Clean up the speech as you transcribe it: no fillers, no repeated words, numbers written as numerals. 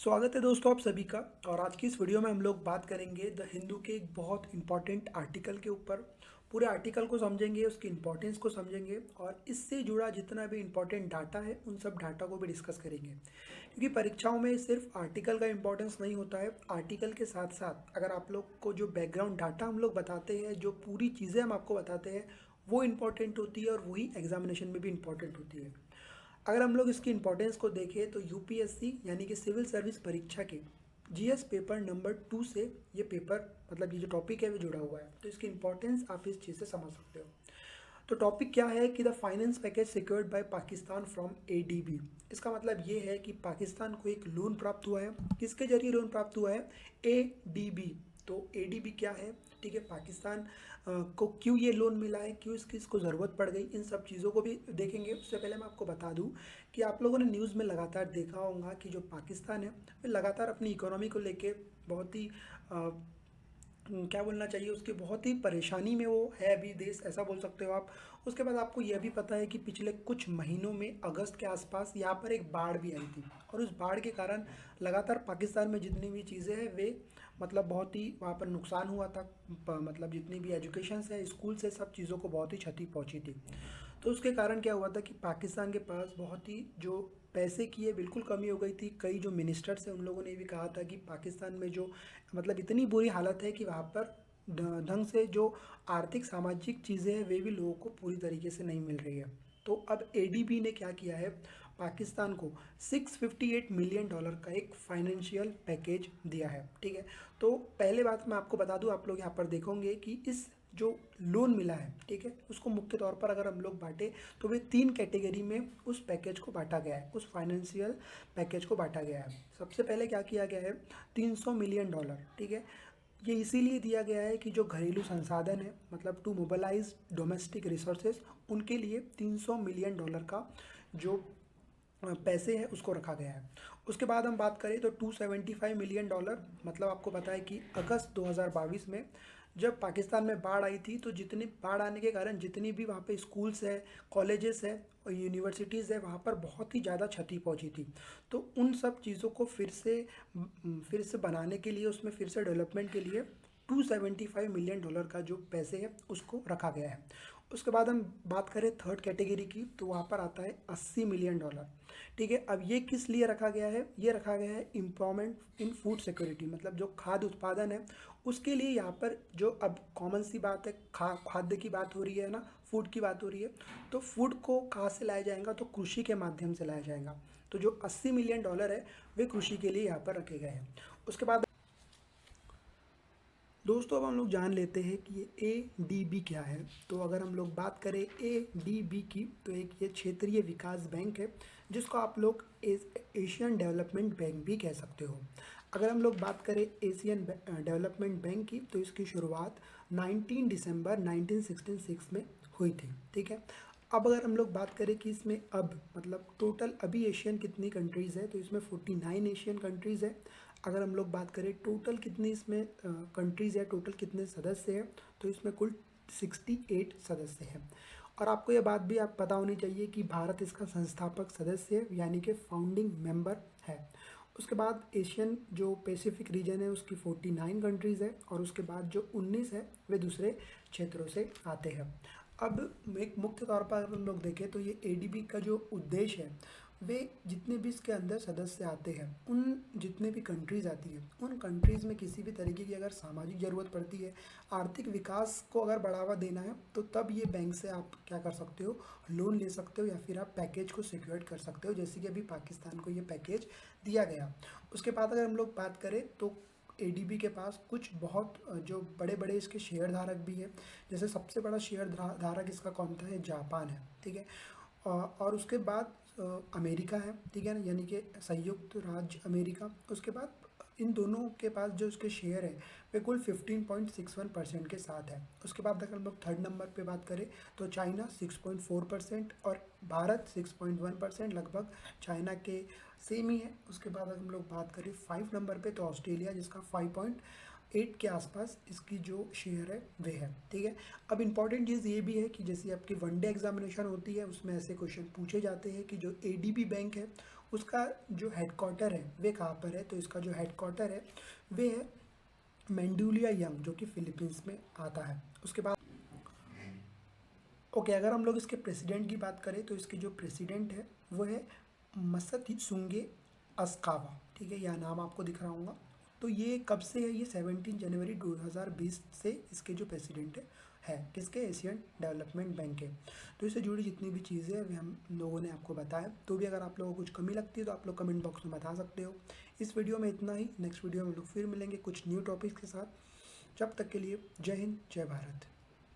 स्वागत है दोस्तों आप सभी का। और आज की इस वीडियो में हम लोग बात करेंगे द हिंदू के एक बहुत इंपॉर्टेंट आर्टिकल के ऊपर। पूरे आर्टिकल को समझेंगे, उसकी इंपॉर्टेंस को समझेंगे और इससे जुड़ा जितना भी इंपॉर्टेंट डाटा है उन सब डाटा को भी डिस्कस करेंगे, क्योंकि परीक्षाओं में सिर्फ आर्टिकल का इंपॉर्टेंस नहीं होता है। आर्टिकल के साथ साथ अगर आप लोग को जो बैकग्राउंड डाटा हम लोग बताते हैं, जो पूरी चीज़ें हम आपको बताते हैं, वो इम्पॉर्टेंट होती है और वही एग्जामिनेशन में भी इम्पॉर्टेंट होती है। अगर हम लोग इसकी इंपॉर्टेंस को देखें तो यूपीएससी यानी कि सिविल सर्विस परीक्षा के जीएस पेपर नंबर 2 से ये पेपर मतलब ये जो टॉपिक है वो जुड़ा हुआ है, तो इसकी इंपॉर्टेंस आप इस चीज़ से समझ सकते हो। तो टॉपिक क्या है कि the finance package secured by Pakistan from ADB. इसका मतलब ये है कि पाकिस्तान को एक लोन प्राप्त हुआ है। किसके जरिए लोन प्राप्त हुआ है? एडीबी। तो एडीबी क्या है? ठीक है, पाकिस्तान को क्यों ये लोन मिला है, क्यों इसको ज़रूरत पड़ गई, इन सब चीज़ों को भी देखेंगे। उससे पहले मैं आपको बता दूं कि आप लोगों ने न्यूज़ में लगातार देखा होगा कि जो पाकिस्तान है वो लगातार अपनी इकोनॉमी को लेके बहुत ही क्या बोलना चाहिए, उसकी बहुत ही परेशानी में वो है अभी देश, ऐसा बोल सकते हो आप। उसके बाद आपको यह भी पता है कि पिछले कुछ महीनों में अगस्त के आसपास यहाँ पर एक बाढ़ भी आई थी, और उस बाढ़ के कारण लगातार पाकिस्तान में जितनी भी चीज़ें हैं वे मतलब बहुत ही वहाँ पर नुकसान हुआ था। मतलब जितनी भी एजुकेशन है, स्कूल से, सब चीज़ों को बहुत ही क्षति पहुँची थी। तो उसके कारण क्या हुआ था कि पाकिस्तान के पास बहुत ही जो पैसे की है बिल्कुल कमी हो गई थी। कई जो मिनिस्टर्स हैं उन लोगों ने भी कहा था कि पाकिस्तान में जो मतलब इतनी बुरी हालत है कि वहाँ पर ढंग से जो आर्थिक सामाजिक चीज़ें हैं वे भी लोगों को पूरी तरीके से नहीं मिल रही है। तो अब एडीबी ने क्या किया है, पाकिस्तान को $658 मिलियन का एक फाइनेंशियल पैकेज दिया है। ठीक है, तो पहले बात मैं आपको बता दूं, आप लोग यहाँ पर देखोगे कि इस जो लोन मिला है, ठीक है, उसको मुख्य तौर पर अगर हम लोग बांटे तो वे 3 कैटेगरी में उस पैकेज को बांटा गया है, उस फाइनेंशियल पैकेज को बांटा गया है। सबसे पहले क्या किया गया है, $300 मिलियन। ठीक है, ये इसीलिए दिया गया है कि जो घरेलू संसाधन है, मतलब टू मोबिलाइज डोमेस्टिक रिसोर्सेज, उनके लिए $300 मिलियन का जो पैसे हैं उसको रखा गया है। उसके बाद हम बात करें तो $275 मिलियन, मतलब आपको पता है कि अगस्त 2022 में जब पाकिस्तान में बाढ़ आई थी, तो जितनी बाढ़ आने के कारण जितनी भी वहाँ पे स्कूल्स है, कॉलेजेस है और यूनिवर्सिटीज़ है, वहाँ पर बहुत ही ज़्यादा क्षति पहुँची थी। तो उन सब चीज़ों को फिर से बनाने के लिए, उसमें फिर से डेवलपमेंट के लिए $275 मिलियन का जो पैसे है उसको रखा गया है। उसके बाद हम बात करें थर्ड कैटेगरी की, तो वहाँ पर आता है $80 मिलियन। ठीक है, अब ये किस लिए रखा गया है? ये रखा गया है एम्पावरमेंट इन फूड सिक्योरिटी, मतलब जो खाद्य उत्पादन है उसके लिए। यहाँ पर जो अब कॉमन सी बात है, खाद्य की बात हो रही है ना, फूड की बात हो रही है, तो फूड को कहाँ से लाया जाएगा? तो कृषि के माध्यम से लाया जाएगा। तो जो $80 मिलियन है वे कृषि के लिए यहाँ पर रखे गए हैं। उसके बाद दोस्तों अब हम लोग जान लेते हैं कि ये एडीबी क्या है। तो अगर हम लोग बात करें एडीबी की, तो एक ये क्षेत्रीय विकास बैंक है, जिसको आप लोग एशियन डेवलपमेंट बैंक भी कह सकते हो। अगर हम लोग बात करें एशियन डेवलपमेंट बैंक की, तो इसकी शुरुआत 19 दिसंबर 1966 में हुई थी। ठीक है, अब अगर हम लोग बात करें कि इसमें अब मतलब टोटल अभी एशियन कितनी कंट्रीज़ है, तो इसमें 49 एशियन कंट्रीज़ है। अगर हम लोग बात करें टोटल कितनी इसमें कंट्रीज़ है, टोटल कितने सदस्य हैं, तो इसमें कुल 68 सदस्य हैं। और आपको ये बात भी आप पता होनी चाहिए कि भारत इसका संस्थापक सदस्य है, यानी कि फाउंडिंग मेंबर है। उसके बाद एशियन जो पैसिफिक रीजन है उसकी 49 कंट्रीज़ है, और उसके बाद जो 19 है वे दूसरे क्षेत्रों से आते हैं। अब एक मुख्य तौर पर अगर हम लोग देखें तो ये एडीबी का जो उद्देश्य है, वे जितने भी इसके अंदर सदस्य आते हैं, उन जितने भी कंट्रीज़ आती है, उन कंट्रीज़ में किसी भी तरीके की अगर सामाजिक ज़रूरत पड़ती है, आर्थिक विकास को अगर बढ़ावा देना है, तो तब ये बैंक से आप क्या कर सकते हो, लोन ले सकते हो, या फिर आप पैकेज को सिक्योर कर सकते हो, जैसे कि अभी पाकिस्तान को ये पैकेज दिया गया। उसके बाद अगर हम लोग बात करें तो एडीबी के पास कुछ बहुत जो बड़े बड़े इसके शेयर धारक भी है। जैसे सबसे बड़ा शेयर धारक इसका कौन सा है? जापान है। ठीक है, और उसके बाद अमेरिका है। ठीक है ना, यानी कि संयुक्त राज्य अमेरिका। उसके बाद इन दोनों के पास जो इसके शेयर है वे कुल 15.61% के साथ है। उसके बाद अगर हम लोग थर्ड नंबर पे बात करें तो चाइना 6.4% और भारत 6.1%, लगभग चाइना के सेम ही है। उसके बाद अगर हम लोग बात करें 5 नंबर पे तो ऑस्ट्रेलिया, जिसका 5.8 के आसपास इसकी जो शेयर है वे है। ठीक है, अब इंपॉर्टेंट चीज़ ये भी है कि जैसे आपकी वनडे एग्जामिनेशन होती है उसमें ऐसे क्वेश्चन पूछे जाते हैं कि जो एडीबी बैंक है उसका जो हेडक्वार्टर है वे कहाँ पर है, तो इसका जो हेडक्वार्टर है वे है मेंडुलिया यंग, जो कि फिलीपींस में आता है। उसके बाद ओके, अगर हम लोग इसके प्रेसिडेंट की बात करें तो इसके जो प्रेसिडेंट है वो है मसात्सुंगे अस्कावा, ठीक है, यह नाम आपको दिख रहा होगा। तो ये कब से है, ये 17 जनवरी 2020 से इसके जो प्रेसिडेंट है किसके, एशियन डेवलपमेंट बैंक के। तो इससे जुड़ी जितनी भी चीज़ें हैं वे हम लोगों ने आपको बताया। तो भी अगर आप लोगों को कुछ कमी लगती है तो आप लोग कमेंट बॉक्स में बता सकते हो। इस वीडियो में इतना ही, नेक्स्ट वीडियो में लोग फिर मिलेंगे कुछ न्यू टॉपिक्स के साथ। जब तक के लिए जय हिंद, जय भारत।